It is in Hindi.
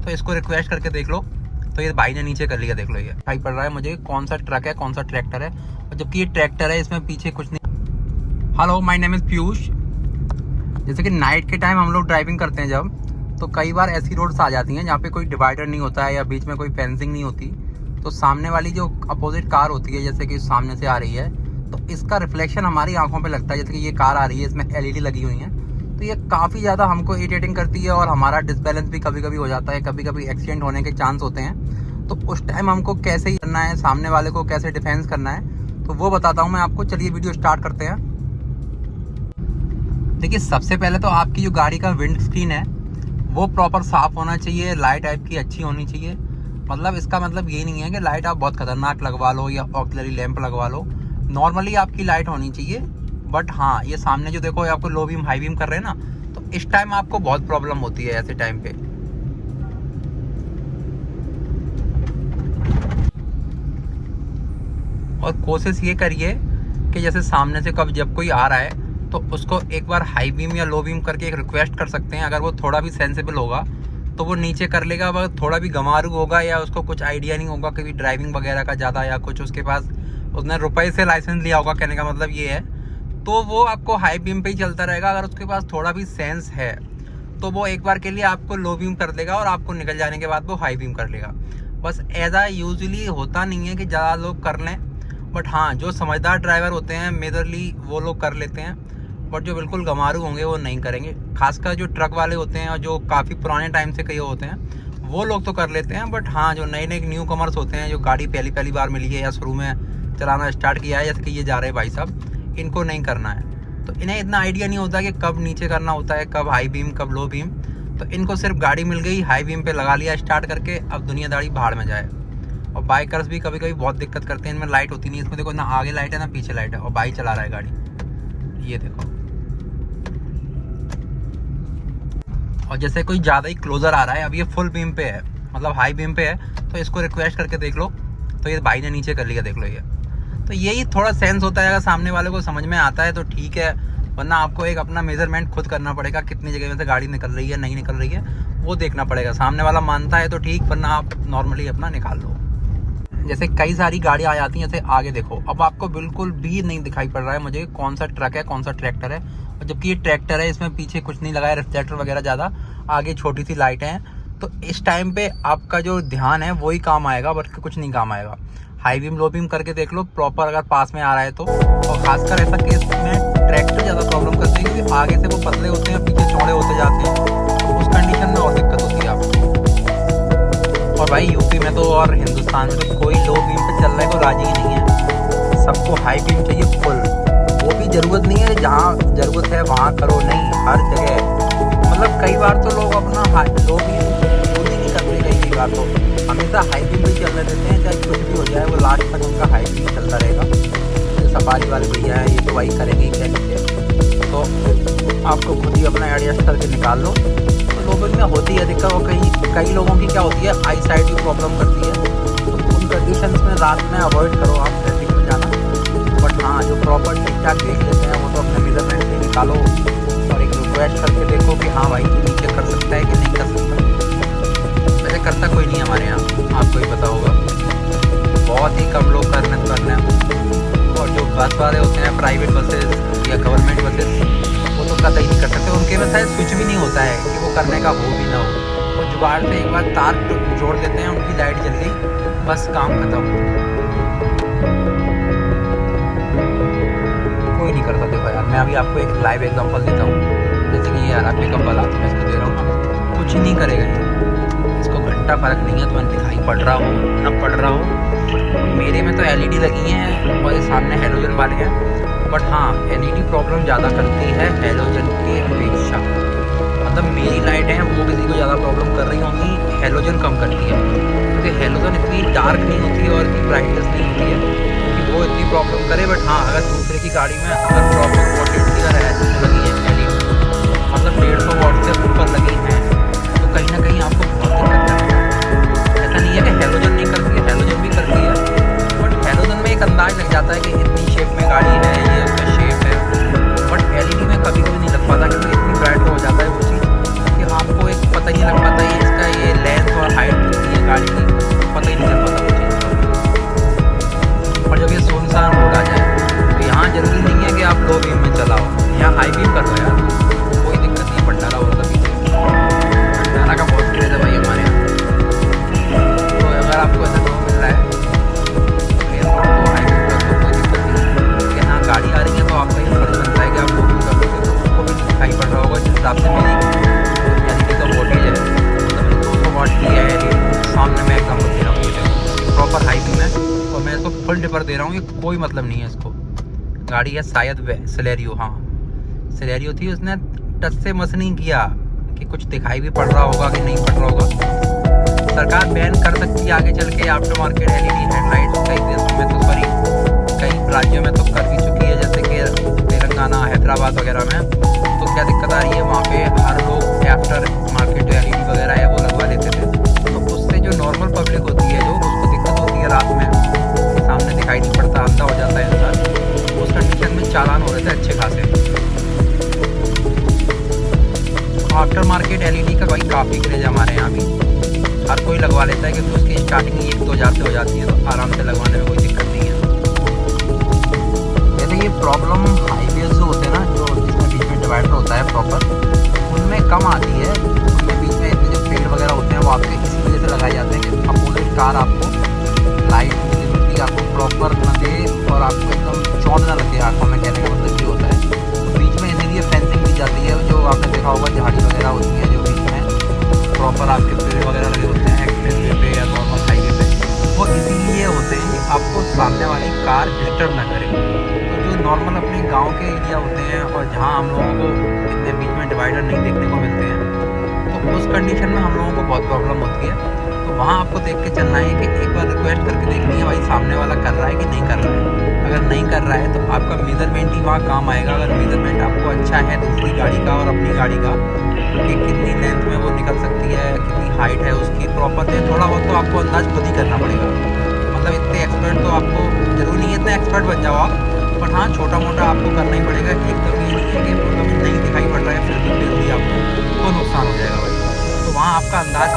तो इसको रिक्वेस्ट करके देख लो। तो ये भाई ने नीचे कर लिया, देख लो। ये भाई पड़ रहा है मुझे कौन सा ट्रक है कौन सा ट्रैक्टर है, और जबकि ये ट्रैक्टर है, इसमें पीछे कुछ नहीं। Hello, my name is Piyush. जैसे कि नाइट के टाइम हम लोग ड्राइविंग करते हैं जब, तो कई बार ऐसी रोड्स आ जाती हैं जहाँ पे कोई डिवाइडर नहीं होता है या बीच में कोई फेंसिंग नहीं होती। तो सामने वाली जो अपोजिट कार होती है, जैसे कि सामने से आ रही है, तो इसका रिफ्लेक्शन हमारी आंखों पे लगता है। जैसे कि ये कार आ रही है, इसमें एलईडी लगी हुई है, तो ये काफ़ी ज़्यादा हमको इरिटेटिंग करती है और हमारा डिसबैलेंस भी कभी कभी हो जाता है, कभी कभी एक्सीडेंट होने के चांस होते हैं। तो उस टाइम हमको कैसे ही करना है, सामने वाले को कैसे डिफेंस करना है, तो वो बताता हूँ मैं आपको। चलिए वीडियो स्टार्ट करते हैं। देखिए, सबसे पहले तो आपकी जो गाड़ी का विंड स्क्रीन है वो प्रॉपर साफ़ होना चाहिए, लाइट आपकी अच्छी होनी चाहिए। मतलब इसका मतलब ये नहीं है कि लाइट आप बहुत खतरनाक लगवा लो या ऑक्सिलरी लैंप लगवा लो, नॉर्मली आपकी लाइट होनी चाहिए। बट हाँ, ये सामने जो देखो आपको लो बीम हाई बीम कर रहे हैं ना, तो इस टाइम आपको बहुत प्रॉब्लम होती है ऐसे टाइम पे। और कोशिश ये करिए कि जैसे सामने से कब जब कोई आ रहा है तो उसको एक बार हाई बीम या लो बीम करके एक रिक्वेस्ट कर सकते हैं। अगर वो थोड़ा भी सेंसिबल होगा तो वो नीचे कर लेगा। अगर थोड़ा भी गंवारू होगा या उसको कुछ आइडिया नहीं होगा कभी ड्राइविंग वगैरह का ज़्यादा, या कुछ उसके पास उसने रुपए से लाइसेंस लिया होगा, कहने का मतलब ये है, तो वो आपको हाई बीम पे ही चलता रहेगा। अगर उसके पास थोड़ा भी सेंस है तो वो एक बार के लिए आपको लो बीम कर देगा और आपको निकल जाने के बाद वो हाई बीम कर लेगा। बस ऐसा यूजुअली होता नहीं है कि ज़्यादा लोग कर लें, बट हाँ, जो समझदार ड्राइवर होते हैं मेजरली वो लोग कर लेते हैं। बट जो बिल्कुल गंवारू होंगे वो नहीं करेंगे। खासकर जो ट्रक वाले होते हैं और जो काफ़ी पुराने टाइम से कई होते हैं वो लोग तो कर लेते हैं। बट हाँ, जो नए नए न्यू कमर्स होते हैं, जो गाड़ी पहली पहली बार मिली है या शुरू में चलाना स्टार्ट किया है, जैसे कि ये जा रहे हैं भाई साहब, इनको नहीं करना है। तो इन्हें इतना आइडिया नहीं होता कि कब नीचे करना होता है, कब हाई बीम कब लो बीम। तो इनको सिर्फ गाड़ी मिल गई, हाई बीम पे लगा लिया स्टार्ट करके, अब दुनियादारी भाड़ में जाए। और बाइकर्स भी कभी कभी बहुत दिक्कत करते हैं, इनमें लाइट होती नहीं। इसमें देखो ना आगे लाइट है ना पीछे लाइट है, और बाइक चला रहा है गाड़ी, ये देखो। और जैसे कोई ज़्यादा ही क्लोजर आ रहा है, अब ये फुल बीम पे है, मतलब हाई बीम पे है, तो इसको रिक्वेस्ट करके देख लो। तो ये भाई ने नीचे कर लिया, देख लो। ये तो यही थोड़ा सेंस होता है, अगर सामने वाले को समझ में आता है तो ठीक है, वरना आपको एक अपना मेजरमेंट खुद करना पड़ेगा, कितनी जगह में से गाड़ी निकल रही है नहीं निकल रही है वो देखना पड़ेगा। सामने वाला मानता है तो ठीक, वरना आप नॉर्मली अपना निकाल लो। जैसे कई सारी गाड़ियाँ आ जाती हैं, जैसे आगे देखो, अब आपको बिल्कुल भी नहीं दिखाई पड़ रहा है मुझे कौन सा ट्रक है कौन सा ट्रैक्टर है, और जबकि ये ट्रैक्टर है, इसमें पीछे कुछ नहीं लगा है, रिफ्लेक्टर वगैरह ज़्यादा, आगे छोटी सी लाइटें हैं। तो इस टाइम पे आपका जो ध्यान है वही काम आएगा, बट कुछ नहीं काम आएगा। हाई बीम लो बीम करके देख लो प्रॉपर, अगर पास में आ रहा है तो। और खासकर ऐसा केस में ट्रैक्टर ज़्यादा प्रॉब्लम करते हैं, क्योंकि आगे से वो पतले होते हैं, पीछे चौड़े होते जाते हैं, तो उस कंडीशन में और दिक्कत होती है आपको। और भाई यूपी में तो और हिंदुस्तान में तो कोई लो बीम पे चल रहा है को राजी ही नहीं है, सबको हाई बीम चाहिए फुल। वो भी ज़रूरत नहीं है जहाँ ज़रूरत है वहाँ करो, नहीं हर जगह। मतलब कई बार तो लोग अपना लो बीम यूज ही नहीं करते, कई बार तो हमेशा हाई बीम भी चलने देते हैं, चाहे कुछ भी हो जाए वो लास्ट तक उनका हाई बीम चलता रहेगा। जो सफारी वाले भैया हैं ये तो वही करेंगे क्या नीचे, तो आपको खुद ही अपना एडजस्ट करके निकाल लो। तो लो बीम में होती है दिक्कत, और कई लोगों की क्या होती है, आई साइड की प्रॉब्लम करती है। तो उन कंडीशन में रात में अवॉइड करो आप ट्रैफिक में जाना। बट हाँ, जो प्रॉपर ठीक ठाक देख लेते हैं वो तो अपने मेजरमेंट से निकालो और एक रिक्वेस्ट करके देखो कि हाँ भाई ये नीचे कर सकता है कि नहीं कर सकता। वैसे करता कोई नहीं हमारे यहाँ, आपको ही पता होगा, बहुत ही कम लोग करने। और जो बस वाले होते हैं, प्राइवेट बसेस या गवर्नमेंट बसेस, वो तो कतई नहीं कर सकते। उनके में शायद स्विच भी नहीं होता है कि वो करने का हो भी ना हो, वो जुगाड़ से एक बार तार जोड़ देते हैं, उनकी लाइट जल गई, बस काम खत्म। कोई नहीं करता। देखो यार, मैं अभी आपको एक लाइव एग्जांपल देता हूँ। जैसे कि ये यार पिकअप वाला तो मैं इसको दे रहा हूँ ना, कुछ ही नहीं करेगा ये, इसको घंटा फर्क नहीं है तो दिखाई पड़ रहा हो ना पड़ रहा हो। मेरे में तो एलईडी लगी हैं और ये सामने हेलोजन वाले हैं, बट हाँ एलईडी प्रॉब्लम ज़्यादा करती है हेलोजन की अपेक्षा। मतलब मेरी लाइटें हैं वो किसी को ज़्यादा प्रॉब्लम कर रही होंगी, हेलोजन कम करती है, क्योंकि हेलोजन इतनी डार्क नहीं होती है और इतनी ब्राइटनेस नहीं होती है कि वो इतनी प्रॉब्लम करे। बट हाँ, अगर दूसरे की गाड़ी में अगर प्रॉपर 40 का लगी है एलईडी, मतलब 150 वाट से ऊपर लगी है, तो कहीं ना कहीं आपको बहुत दिक्कत करती है। ऐसा नहीं है कि हेलोजन नहीं करती है, हेलोजन भी करती है, बट हेलोजन में एक अंदाज लग जाता है कि इतनी शेप में गाड़ी है, ये उसका शेप है। बट एलईडी में कभी कभी नहीं लग पाता, क्योंकि इतनी ब्राइट हो जाता है वो चीज़ कि आपको एक पता ही नहीं लग पाता है इसका ये लेंथ नंबर दे रहा हूँ, ये कोई मतलब नहीं है इसको। गाड़ी है शायद वे सेलेरियो, हाँ सेलेरियो थी। उसने टच से मस नहीं किया कि कुछ दिखाई भी पड़ रहा होगा कि नहीं पड़ रहा होगा। सरकार बैन कर सकती है आगे चल के आफ्टर मार्केट एलईडी हेडलाइट्स, कई देशों में तो सॉरी कई राज्यों में तो कर भी चुकी है, जैसे कि तेलंगाना, हैदराबाद वगैरह में। तो क्या दिक्कत आ रही है, वहाँ पे हर लोग आफ्टर मार्केट जो एलईडी वगैरह है वो लगवा लेते थे। तो उससे जो नॉर्मल पब्लिक होती है जो उसको दिक्कत होती है रात में, सामने दिखाई नहीं पड़ता, अंधा हो जाता है इंसान। उस कंडीशन में चालान हो रहे थे अच्छे खासे। आफ्टर मार्केट एलईडी का भाई काफ़ी क्रेज हमारे यहाँ भी, हर कोई लगवा लेता है क्योंकि उसकी स्टार्टिंग 1-2 हज़ार से हो जाती है, तो आराम से लगवाने में कोई दिक्कत नहीं है। वैसे ये प्रॉब्लम हाईवे जो होते हैं ना, जो जिसमें बीच में डिवाइडर होता है प्रॉपर, उनमें कम आती है। उनमें बीच में इतने जो पेड़ वगैरह होते हैं वो आपके इसी वजह से लगाए जाते हैं कि अपोजिट कार आपको लाइट विजिबिलिटी आपको प्रॉपर न दे और आपको एकदम चौंध न लगे आँखों में, कहने का मतलब ये होता है। तो बीच में इसीलिए फेंसिंग भी जाती है, जो आपने देखा होगा झाड़ी वगैरह होती है जो बीच में प्रॉपर आपके पेड़ वगैरह लगे होते हैं एक्सप्रेस वे पे या नॉर्मल हाईवे पे, वो इसीलिए होते हैं कि आपको सामने वाली कार डिस्टर्ब ना करे। तो जो नॉर्मल अपने गांव के एरिया होते हैं और जहां हम लोगों को इतने बीच में डिवाइडर नहीं देखने को मिलते हैं, तो उस कंडीशन में हम लोगों को बहुत प्रॉब्लम होती है। तो वहाँ आपको देख के चलना है कि एक बार रिक्वेस्ट करके देखनी है भाई सामने वाला कर रहा है कि नहीं कर रहा है। अगर नहीं कर रहा है तो आपका मेजरमेंट ही वहाँ काम आएगा। अगर मेजरमेंट आपको अच्छा है दूसरी गाड़ी का और अपनी गाड़ी का कि कितनी लेंथ में वो निकल सकती है, कितनी हाइट है उसकी, प्रॉपर है, थोड़ा बहुत तो आपको अंदाज खुद ही करना पड़ेगा। मतलब इतने एक्सपर्ट तो आपको जरूरी नहीं है इतना एक्सपर्ट बन जाओ आप, पर हाँ छोटा मोटा आपको करना ही पड़ेगा। एकदम ये नहीं है कि मतलब नहीं दिखाई पड़ रहा है फिर भी आपको तो नुकसान हो जाएगा भाई। तो वहाँ आपका अंदाज